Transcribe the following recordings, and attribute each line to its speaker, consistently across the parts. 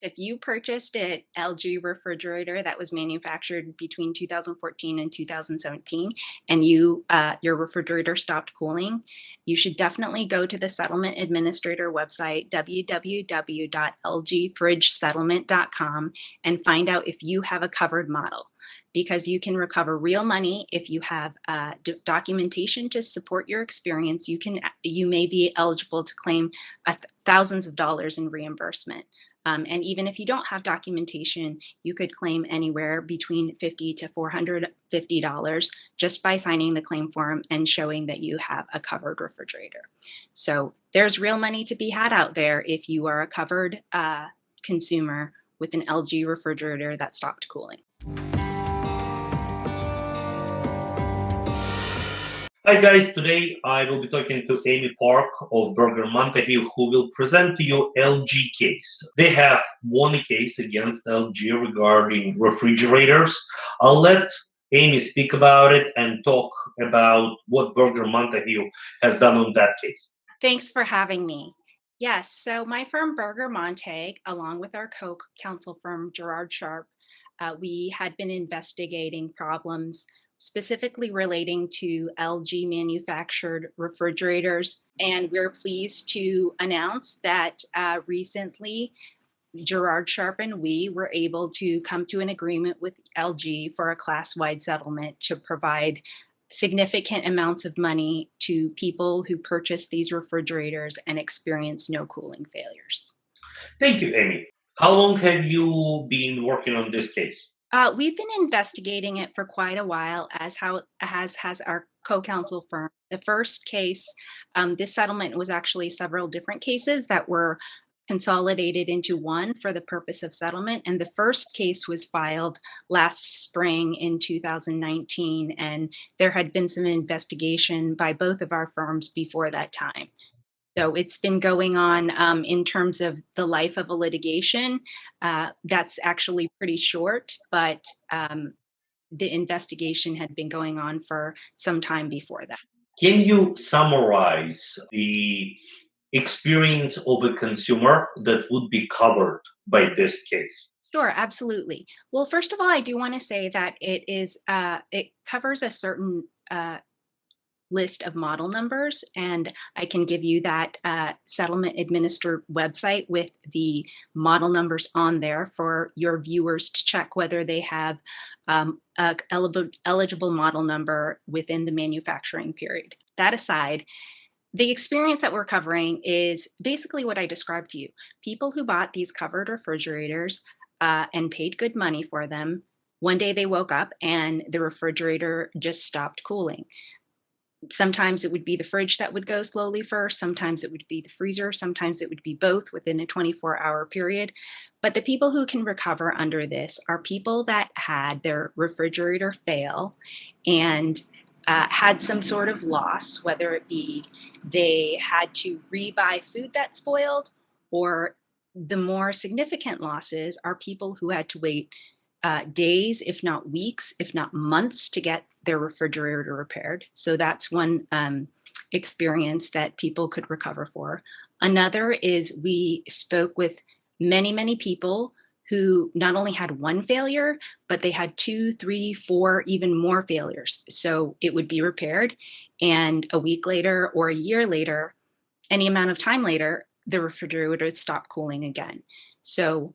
Speaker 1: If you purchased an LG refrigerator that was manufactured between 2014 and 2017, and your refrigerator stopped cooling, you should definitely go to the settlement administrator website, www.lgfridgesettlement.com, and find out if you have a covered model, because you can recover real money if you have documentation to support your experience. You may be eligible to claim thousands of dollars in reimbursement. And even if you don't have documentation, you could claim anywhere between $50 to $450 just by signing the claim form and showing that you have a covered refrigerator. So there's real money to be had out there if you are a covered consumer with an LG refrigerator that stopped cooling.
Speaker 2: Hi guys, today I will be talking to Amy Park of Berger Montague, who will present to you LG case. They have won a case against LG regarding refrigerators. I'll let Amy speak about it and talk about what Berger Montague has done on that case.
Speaker 1: Thanks for having me. Yes, so my firm Berger Montague, along with our co-counsel firm Gerard Sharp, we had been investigating problems specifically relating to LG manufactured refrigerators. And we're pleased to announce that recently Gerard Sharp and we were able to come to an agreement with LG for a class-wide settlement to provide significant amounts of money to people who purchase these refrigerators and experience no cooling failures.
Speaker 2: Thank you, Amy. How long have you been working on this case?
Speaker 1: We've been investigating it for quite a while, as has our co-counsel firm. The first case, this settlement was actually several different cases that were consolidated into one for the purpose of settlement. And the first case was filed last spring in 2019, and there had been some investigation by both of our firms before that time. So it's been going on in terms of the life of a litigation. That's actually pretty short, but the investigation had been going on for some time before that.
Speaker 2: Can you summarize the experience of a consumer that would be covered by this case?
Speaker 1: Sure, absolutely. Well, first of all, I do want to say that it covers a certain list of model numbers, and I can give you that settlement administered website with the model numbers on there for your viewers to check whether they have a eligible model number within the manufacturing period. That aside, the experience that we're covering is basically what I described to you. People who bought these covered refrigerators and paid good money for them, one day they woke up and the refrigerator just stopped cooling. Sometimes it would be the fridge that would go slowly first. Sometimes it would be the freezer. Sometimes it would be both within a 24-hour period. But the people who can recover under this are people that had their refrigerator fail and had some sort of loss, whether it be they had to rebuy food that spoiled, or the more significant losses are people who had to wait days, if not weeks, if not months, to get their refrigerator repaired. So that's one experience that people could recover for. Another is we spoke with many, many people who not only had one failure, but they had 2, 3, 4, even more failures. So it would be repaired, and a week later or a year later, any amount of time later, the refrigerator would stop cooling again. So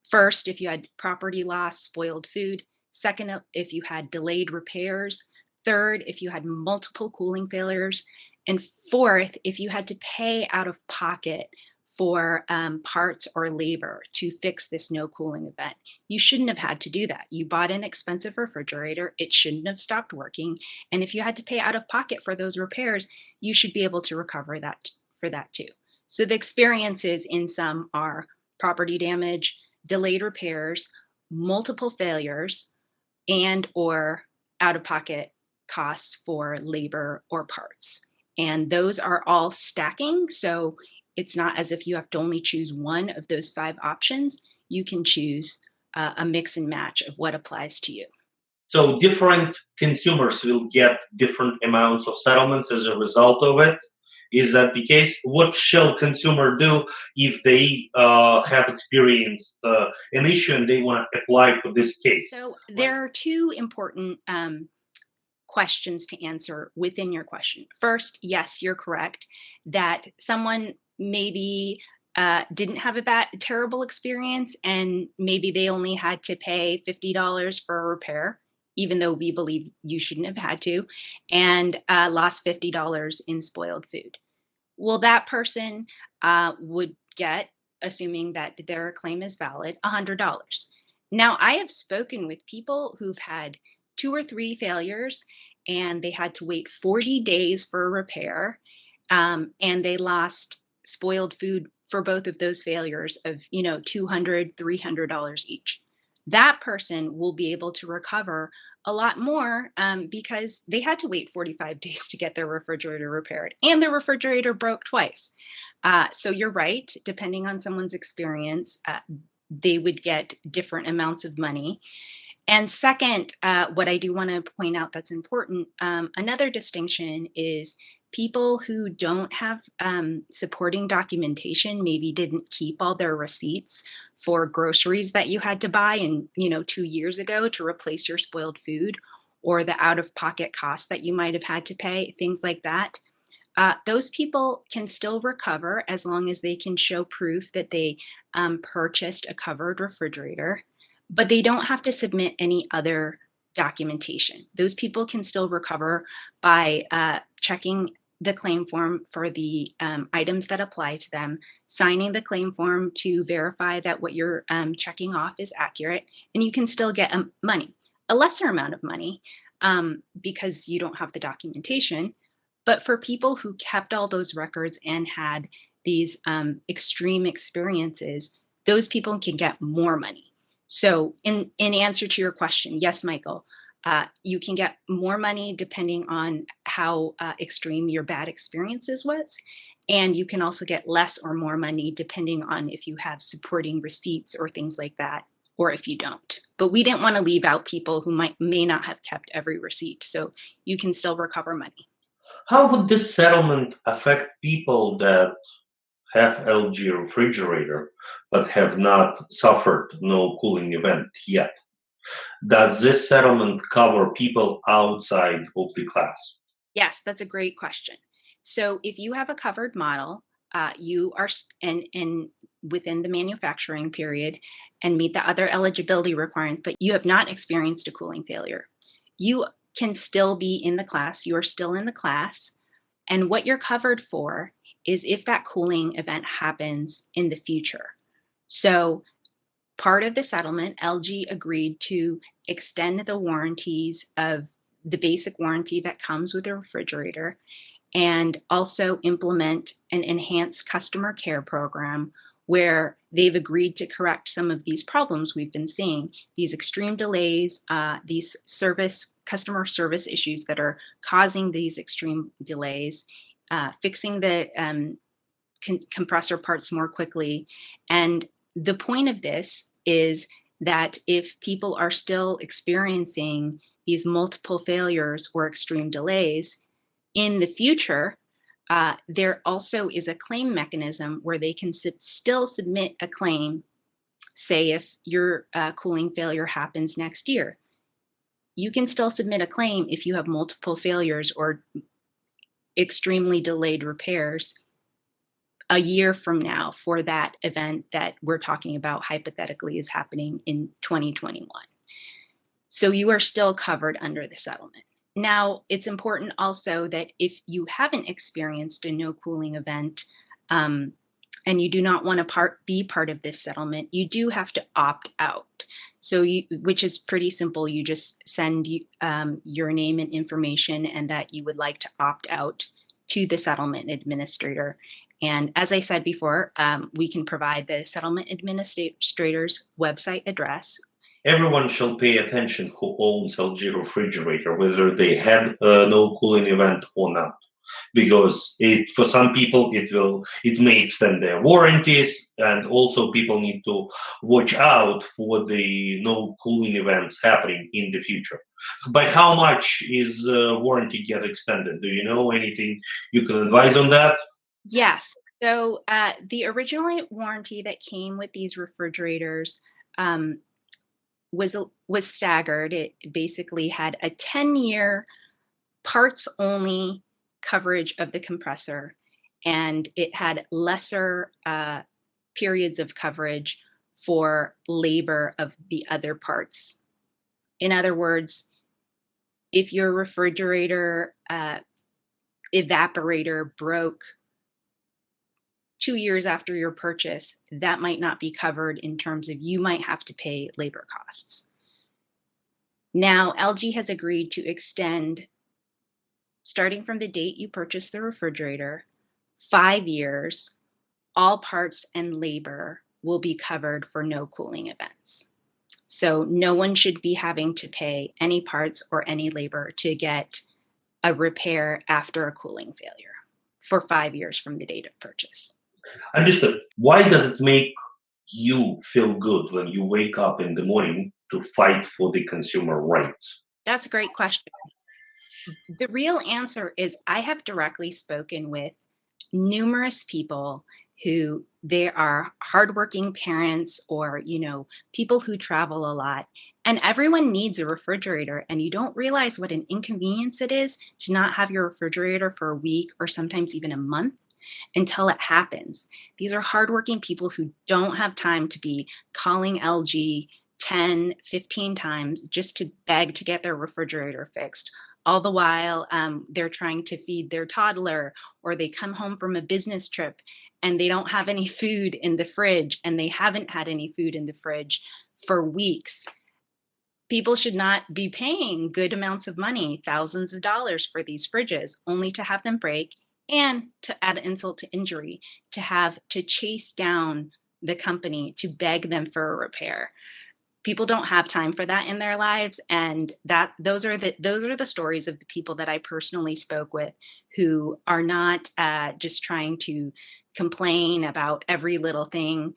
Speaker 1: first, if you had property loss, spoiled food. Second, if you had delayed repairs. Third, if you had multiple cooling failures. And fourth, if you had to pay out of pocket for parts or labor to fix this no cooling event. You shouldn't have had to do that. You bought an expensive refrigerator. It shouldn't have stopped working. And if you had to pay out of pocket for those repairs, you should be able to recover that for that too. So the experiences in sum are property damage, delayed repairs, multiple failures, and or out-of-pocket costs for labor or parts. And those are all stacking. So it's not as if you have to only choose one of those 5 options. You can choose a mix and match of what applies to you.
Speaker 2: So different consumers will get different amounts of settlements as a result of it. Is that the case? What shall consumer do if they have experienced an issue and they want to apply for this case?
Speaker 1: So there are two important questions to answer within your question. First, yes, you're correct that someone maybe didn't have a terrible experience, and maybe they only had to pay $50 for a repair, even though we believe you shouldn't have had to, and lost $50 in spoiled food. Well, that person would get, assuming that their claim is valid, $100. Now, I have spoken with people who've had two or three failures and they had to wait 40 days for a repair, and they lost spoiled food for both of those failures of $200, $300 each. That person will be able to recover a lot more because they had to wait 45 days to get their refrigerator repaired, and their refrigerator broke twice. So you're right, depending on someone's experience, they would get different amounts of money. And second, what I do want to point out that's important, another distinction is people who don't have supporting documentation, maybe didn't keep all their receipts for groceries that you had to buy 2 years ago to replace your spoiled food, or the out-of-pocket costs that you might have had to pay, things like that. Those people can still recover as long as they can show proof that they purchased a covered refrigerator, but they don't have to submit any other documentation. Those people can still recover by checking the claim form for the items that apply to them, signing the claim form to verify that what you're checking off is accurate, and you can still get money, a lesser amount of money, because you don't have the documentation. But for people who kept all those records and had these extreme experiences, those people can get more money. So in answer to your question, yes, Michael, you can get more money depending on how extreme your bad experiences was. And you can also get less or more money depending on if you have supporting receipts or things like that, or if you don't. But we didn't want to leave out people who may not have kept every receipt. So you can still recover money.
Speaker 2: How would this settlement affect people that have LG refrigerator but have not suffered no cooling event yet? Does this settlement cover people outside of the class?
Speaker 1: Yes, that's a great question. So if you have a covered model, you are in within the manufacturing period and meet the other eligibility requirements, but you have not experienced a cooling failure, you can still be in the class. You are still in the class. And what you're covered for is if that cooling event happens in the future. So part of the settlement, LG agreed to extend the warranties of the basic warranty that comes with a refrigerator, and also implement an enhanced customer care program where they've agreed to correct some of these problems we've been seeing, these extreme delays, these customer service issues that are causing these extreme delays, fixing the compressor parts more quickly. And the point of this is that if people are still experiencing these multiple failures or extreme delays in the future, there also is a claim mechanism where they can still submit a claim. Say if your cooling failure happens next year, you can still submit a claim if you have multiple failures or extremely delayed repairs a year from now for that event that we're talking about hypothetically is happening in 2021. So you are still covered under the settlement. Now, it's important also that if you haven't experienced a no cooling event, and you do not want to be part of this settlement, you do have to opt out. So, which is pretty simple. You just send your name and information, and that you would like to opt out to the settlement administrator. And as I said before, we can provide the settlement administrator's website address.
Speaker 2: Everyone shall pay attention who owns LG refrigerator, whether they had no cooling event or not. because for some people it may extend their warranties, and also people need to watch out for the no cooling events happening in the future. By how much is warranty get extended? Do you know anything you can advise on that?
Speaker 1: Yes. So the original warranty that came with these refrigerators um, was staggered. It basically had a 10-year parts only coverage of the compressor, and it had lesser periods of coverage for labor of the other parts. In other words, if your refrigerator evaporator broke 2 years after your purchase, that might not be covered in terms of you might have to pay labor costs. Now, LG has agreed to extend, starting from the date you purchased the refrigerator, 5 years, all parts and labor will be covered for no cooling events. So no one should be having to pay any parts or any labor to get a repair after a cooling failure for 5 years from the date of purchase.
Speaker 2: Understood. Why does it make you feel good when you wake up in the morning to fight for the consumer rights?
Speaker 1: That's a great question. The real answer is I have directly spoken with numerous people who they are hardworking parents or people who travel a lot, and everyone needs a refrigerator, and you don't realize what an inconvenience it is to not have your refrigerator for a week or sometimes even a month until it happens. These are hardworking people who don't have time to be calling LG 10, 15 times just to beg to get their refrigerator fixed. All the while, they're trying to feed their toddler, or they come home from a business trip and they don't have any food in the fridge, and they haven't had any food in the fridge for weeks. People should not be paying good amounts of money, thousands of dollars for these fridges, only to have them break, and to add insult to injury, to have to chase down the company to beg them for a repair. People don't have time for that in their lives, and those are the stories of the people that I personally spoke with, who are not just trying to complain about every little thing.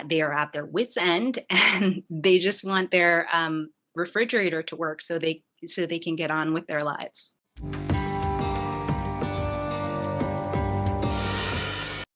Speaker 1: They are at their wits' end, and they just want their refrigerator to work so they can get on with their lives.